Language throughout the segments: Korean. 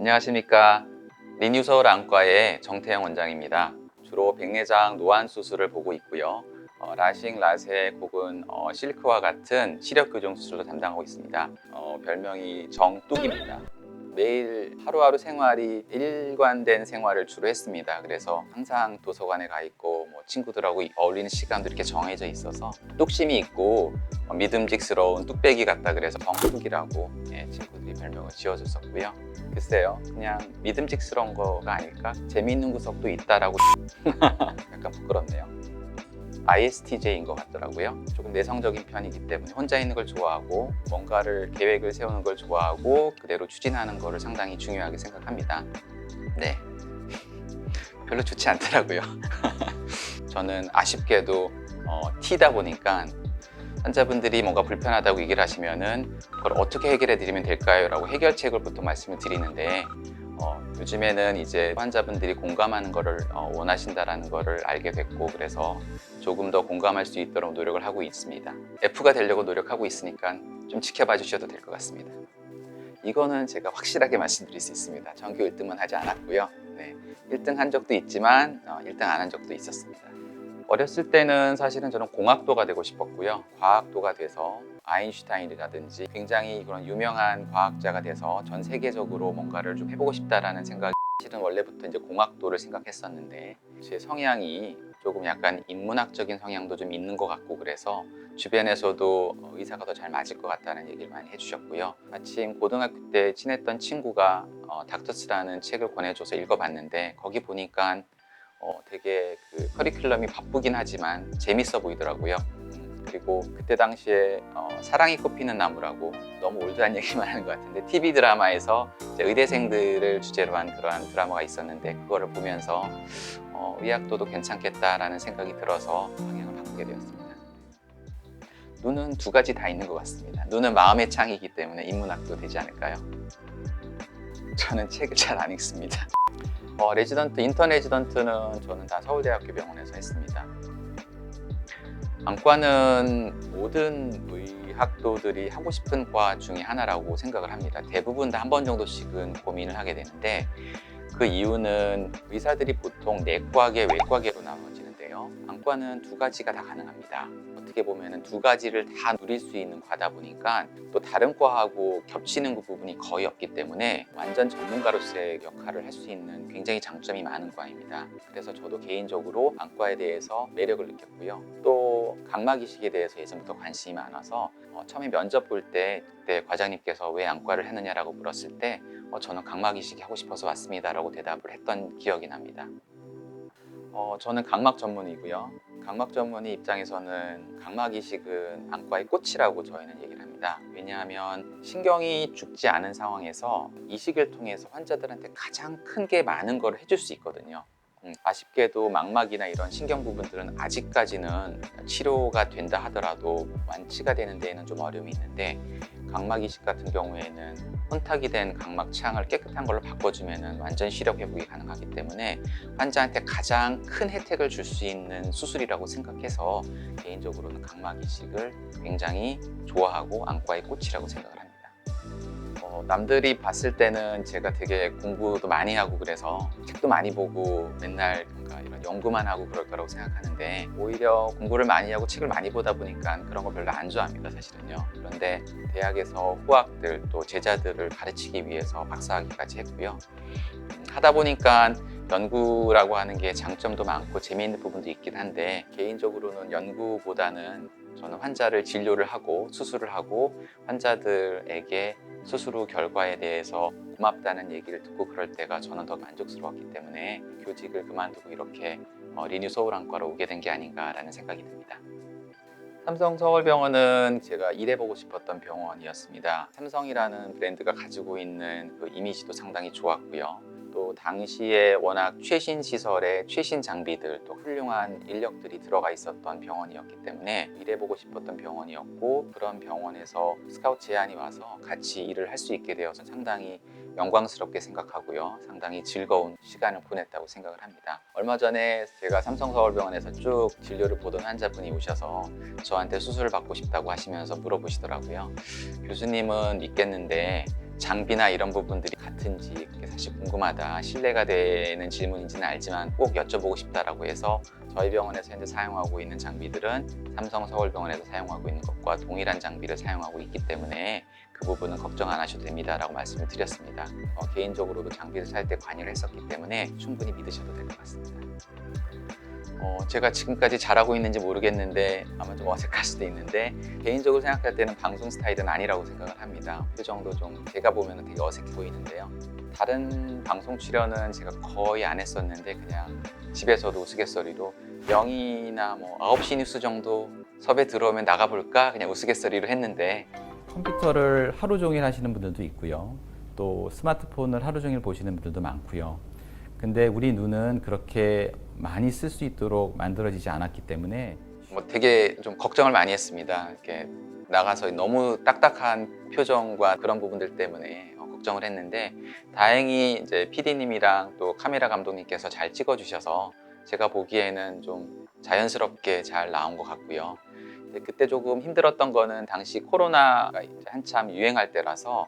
안녕하십니까. 리뉴서울 안과의 정태영 원장입니다. 주로 백내장 노안 수술을 보고 있고요. 라식, 라섹 혹은 실크와 같은 시력 교정 수술도 담당하고 있습니다. 별명이 정뚝입니다. 매일 하루하루 생활이 일관된 생활을 주로 했습니다. 그래서 항상 도서관에 가 있고 친구들하고 어울리는 시간도 이렇게 정해져 있어서 뚝심이 있고 믿음직스러운 뚝배기 같다 그래서 정뚝이라고 친구들이 별명을 지어줬었고요. 글쎄요, 그냥 믿음직스러운 거가 아닐까? 재미있는 구석도 있다라고 약간 부끄럽네요. ISTJ인 것 같더라고요. 조금 내성적인 편이기 때문에 혼자 있는 걸 좋아하고 뭔가를 계획을 세우는 걸 좋아하고 그대로 추진하는 거를 상당히 중요하게 생각합니다. 네, 별로 좋지 않더라고요. 저는 아쉽게도 T다 보니까 환자분들이 뭔가 불편하다고 얘기를 하시면은 그걸 어떻게 해결해 드리면 될까요? 라고 해결책을 보통 말씀을 드리는데 요즘에는 이제 환자분들이 공감하는 거를 원하신다라는 거를 알게 됐고, 그래서 조금 더 공감할 수 있도록 노력을 하고 있습니다. F가 되려고 노력하고 있으니까 좀 지켜봐 주셔도 될 것 같습니다. 이거는 제가 확실하게 말씀드릴 수 있습니다. 전교 1등은 하지 않았고요. 네, 1등 한 적도 있지만 1등 안 한 적도 있었습니다. 어렸을 때는 사실은 저는 공학도가 되고 싶었고요. 과학도가 돼서 아인슈타인이라든지 굉장히 그런 유명한 과학자가 돼서 전 세계적으로 뭔가를 좀 해보고 싶다라는 생각이, 사실은 원래부터 이제 공학도를 생각했었는데 제 성향이 조금 약간 인문학적인 성향도 좀 있는 것 같고, 그래서 주변에서도 의사가 더 잘 맞을 것 같다는 얘기를 많이 해주셨고요. 마침 고등학교 때 친했던 친구가 닥터스라는 책을 권해줘서 읽어봤는데 거기 보니까 되게 그 커리큘럼이 바쁘긴 하지만 재밌어 보이더라고요. 그리고 그때 당시에 사랑이 꽃피는 나무라고, 너무 올드한 얘기만 하는 것 같은데 TV 드라마에서 이제 의대생들을 주제로 한 그러한 드라마가 있었는데 그거를 보면서 의학도도 괜찮겠다라는 생각이 들어서 방향을 바꾸게 되었습니다. 눈은 두 가지 다 있는 것 같습니다. 눈은 마음의 창이기 때문에 인문학도 되지 않을까요? 저는 책을 잘 안 읽습니다. 인턴 레지던트는 저는 다 서울대학교 병원에서 했습니다. 안과는 모든 의학도들이 하고 싶은 과 중에 하나라고 생각을 합니다. 대부분 다 한 번 정도씩은 고민을 하게 되는데, 그 이유는 의사들이 보통 내과계, 외과계로 나눠지는데요. 안과는 두 가지가 다 가능합니다. 어떻게 보면 두 가지를 다 누릴 수 있는 과다 보니까 또 다른 과하고 겹치는 그 부분이 거의 없기 때문에 완전 전문가로서의 역할을 할 수 있는 굉장히 장점이 많은 과입니다. 그래서 저도 개인적으로 안과에 대해서 매력을 느꼈고요. 또 각막이식에 대해서 예전부터 관심이 많아서 처음에 면접 볼 때 그때 과장님께서 왜 안과를 했느냐라고 물었을 때 저는 각막이식이 하고 싶어서 왔습니다 라고 대답을 했던 기억이 납니다. 저는 각막 전문이고요. 각막 전문의 입장에서는 각막이식은 안과의 꽃이라고 저희는 얘기를 합니다. 왜냐하면 신경이 죽지 않은 상황에서 이식을 통해서 환자들한테 가장 큰 게 많은 걸 해줄 수 있거든요. 아쉽게도 망막이나 이런 신경 부분들은 아직까지는 치료가 된다 하더라도 완치가 되는 데에는 좀 어려움이 있는데, 각막 이식 같은 경우에는 혼탁이 된 각막창을 깨끗한 걸로 바꿔주면 완전 시력 회복이 가능하기 때문에 환자한테 가장 큰 혜택을 줄 수 있는 수술이라고 생각해서 개인적으로는 각막 이식을 굉장히 좋아하고 안과의 꽃이라고 생각을 합니다. 남들이 봤을 때는 제가 되게 공부도 많이 하고 그래서 책도 많이 보고 맨날 뭔가 이런 연구만 하고 그럴 거라고 생각하는데, 오히려 공부를 많이 하고 책을 많이 보다 보니까 그런 거 별로 안 좋아합니다, 사실은요. 그런데 대학에서 후학들 또 제자들을 가르치기 위해서 박사학위까지 했고요. 하다 보니까 연구라고 하는 게 장점도 많고 재미있는 부분도 있긴 한데, 개인적으로는 연구보다는 저는 환자를 진료를 하고 수술을 하고 환자들에게 수술 후 결과에 대해서 고맙다는 얘기를 듣고 그럴 때가 저는 더 만족스러웠기 때문에 교직을 그만두고 이렇게 리뉴 서울안과로 오게 된 게 아닌가라는 생각이 듭니다. 삼성서울병원은 제가 일해보고 싶었던 병원이었습니다. 삼성이라는 브랜드가 가지고 있는 그 이미지도 상당히 좋았고요. 또 당시에 워낙 최신 시설에 최신 장비들, 또 훌륭한 인력들이 들어가 있었던 병원이었기 때문에 일해보고 싶었던 병원이었고, 그런 병원에서 스카우트 제안이 와서 같이 일을 할 수 있게 되어서 상당히 영광스럽게 생각하고요. 상당히 즐거운 시간을 보냈다고 생각을 합니다. 얼마 전에 제가 삼성서울병원에서 쭉 진료를 보던 환자분이 오셔서 저한테 수술을 받고 싶다고 하시면서 물어보시더라고요. 교수님은 믿겠는데 장비나 이런 부분들이 같은지 그게 사실 궁금하다, 신뢰가 되는 질문인지는 알지만 꼭 여쭤보고 싶다라고 해서 저희 병원에서 현재 사용하고 있는 장비들은 삼성 서울병원에서 사용하고 있는 것과 동일한 장비를 사용하고 있기 때문에 그 부분은 걱정 안 하셔도 됩니다 라고 말씀을 드렸습니다. 개인적으로도 장비를 살 때 관여를 했었기 때문에 충분히 믿으셔도 될 것 같습니다. 제가 지금까지 잘하고 있는지 모르겠는데 아마 좀 어색할 수도 있는데, 개인적으로 생각할 때는 방송 스타일은 아니라고 생각을 합니다. 표정도 좀 제가 보면 되게 어색해 보이는데요. 다른 방송 출연은 제가 거의 안 했었는데 그냥 집에서도 우스갯소리로 0이나 9시 뉴스 정도 섭외 들어오면 나가볼까 그냥 우스갯소리로 했는데, 컴퓨터를 하루 종일 하시는 분들도 있고요. 또 스마트폰을 하루 종일 보시는 분들도 많고요. 근데 우리 눈은 그렇게 많이 쓸 수 있도록 만들어지지 않았기 때문에 되게 좀 걱정을 많이 했습니다. 이렇게 나가서 너무 딱딱한 표정과 그런 부분들 때문에 걱정을 했는데, 다행히 이제 PD님이랑 또 카메라 감독님께서 잘 찍어주셔서 제가 보기에는 좀 자연스럽게 잘 나온 것 같고요. 그때 조금 힘들었던 거는 당시 코로나가 이제 한참 유행할 때라서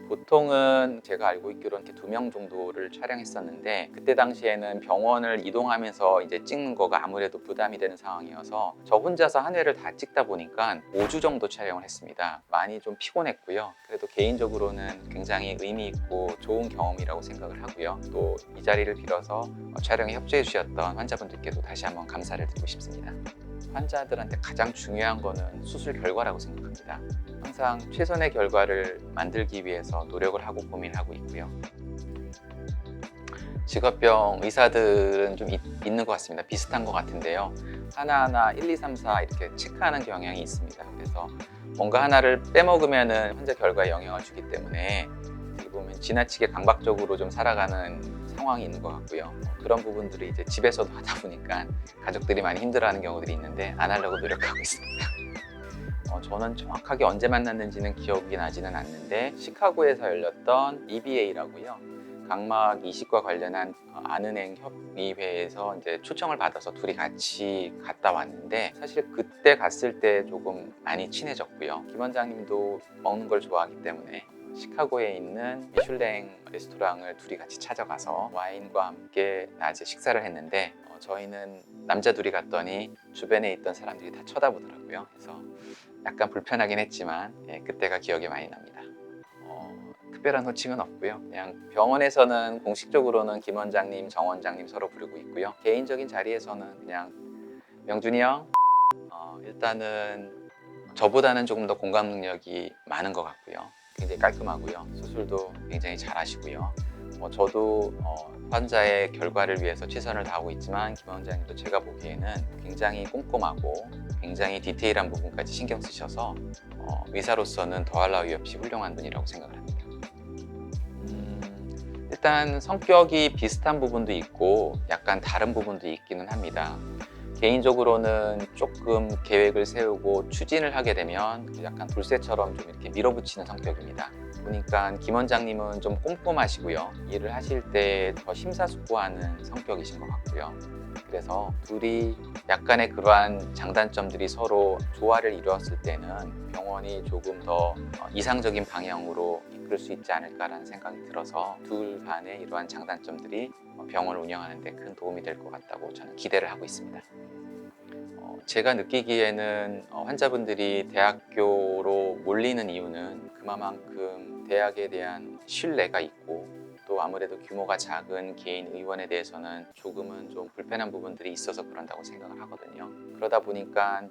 보통은 제가 알고 있기로는 이렇게 2명 정도를 촬영했었는데, 그때 당시에는 병원을 이동하면서 이제 찍는 거가 아무래도 부담이 되는 상황이어서 저 혼자서 한 회를 다 찍다 보니까 5주 정도 촬영을 했습니다. 많이 좀 피곤했고요. 그래도 개인적으로는 굉장히 의미 있고 좋은 경험이라고 생각을 하고요. 또 이 자리를 빌어서 촬영에 협조해 주셨던 환자분들께도 다시 한번 감사를 드리고 싶습니다. 환자들한테 가장 중요한 거는 수술 결과라고 생각합니다. 항상 최선의 결과를 만들기 위해서 노력을 하고 고민하고 있고요. 직업병 의사들은 좀 있는 것 같습니다. 비슷한 것 같은데요. 하나하나 1, 2, 3, 4 이렇게 체크하는 경향이 있습니다. 그래서 뭔가 하나를 빼먹으면 환자 결과에 영향을 주기 때문에 어떻게 보면 지나치게 강박적으로 좀 살아가는 상황이 있는 것 같고요. 그런 부분들을 이제 집에서도 하다 보니까 가족들이 많이 힘들어하는 경우들이 있는데 안 하려고 노력하고 있습니다. 저는 정확하게 언제 만났는지는 기억이 나지는 않는데, 시카고에서 열렸던 EBA라고요. 각막 이식과 관련한 아는행 협의회에서 이제 초청을 받아서 둘이 같이 갔다 왔는데, 사실 그때 갔을 때 조금 많이 친해졌고요. 김 원장님도 먹는 걸 좋아하기 때문에 시카고에 있는 미슐랭 레스토랑을 둘이 같이 찾아가서 와인과 함께 낮에 식사를 했는데, 저희는 남자 둘이 갔더니 주변에 있던 사람들이 다 쳐다보더라고요. 그래서 약간 불편하긴 했지만 그때가 기억에 많이 납니다. 특별한 호칭은 없고요. 그냥 병원에서는 공식적으로는 김 원장님, 정 원장님 서로 부르고 있고요. 개인적인 자리에서는 그냥 명준이 형, 일단은 저보다는 조금 더 공감 능력이 많은 것 같고요. 굉장히 깔끔하고요. 수술도 굉장히 잘 하시고요. 저도 환자의 결과를 위해서 최선을 다하고 있지만 김 원장님도 제가 보기에는 굉장히 꼼꼼하고 굉장히 디테일한 부분까지 신경 쓰셔서 의사로서는 더할 나위 없이 훌륭한 분이라고 생각을 합니다. 일단 성격이 비슷한 부분도 있고 약간 다른 부분도 있기는 합니다. 개인적으로는 조금 계획을 세우고 추진을 하게 되면 약간 돌쇠처럼 좀 이렇게 밀어붙이는 성격입니다. 보니까 김 원장님은 좀 꼼꼼하시고요. 일을 하실 때 더 심사숙고하는 성격이신 것 같고요. 그래서 둘이 약간의 그러한 장단점들이 서로 조화를 이루었을 때는 병원이 조금 더 이상적인 방향으로 이끌 수 있지 않을까라는 생각이 들어서 둘 간의 이러한 장단점들이 병원을 운영하는 데 큰 도움이 될 것 같다고 저는 기대를 하고 있습니다. 제가 느끼기에는 환자분들이 대학교로 몰리는 이유는 그만큼 대학에 대한 신뢰가 있고, 또 아무래도 규모가 작은 개인 의원에 대해서는 조금은 좀 불편한 부분들이 있어서 그런다고 생각을 하거든요. 그러다 보니까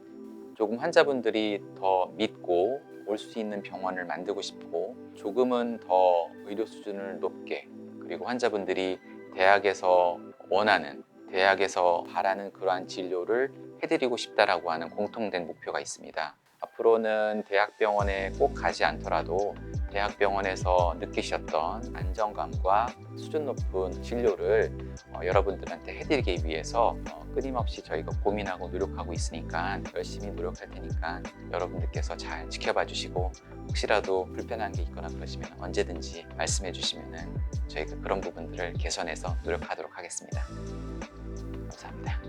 조금 환자분들이 더 믿고 올 수 있는 병원을 만들고 싶고, 조금은 더 의료 수준을 높게, 그리고 환자분들이 대학에서 원하는, 대학에서 바라는 그러한 진료를 해드리고 싶다라고 하는 공통된 목표가 있습니다. 앞으로는 대학병원에 꼭 가지 않더라도 대학병원에서 느끼셨던 안정감과 수준 높은 진료를 여러분들한테 해드리기 위해서 끊임없이 저희가 고민하고 노력하고 있으니까 열심히 노력할 테니까 여러분들께서 잘 지켜봐 주시고, 혹시라도 불편한 게 있거나 그러시면 언제든지 말씀해 주시면 저희가 그런 부분들을 개선해서 노력하도록 하겠습니다. 감사합니다.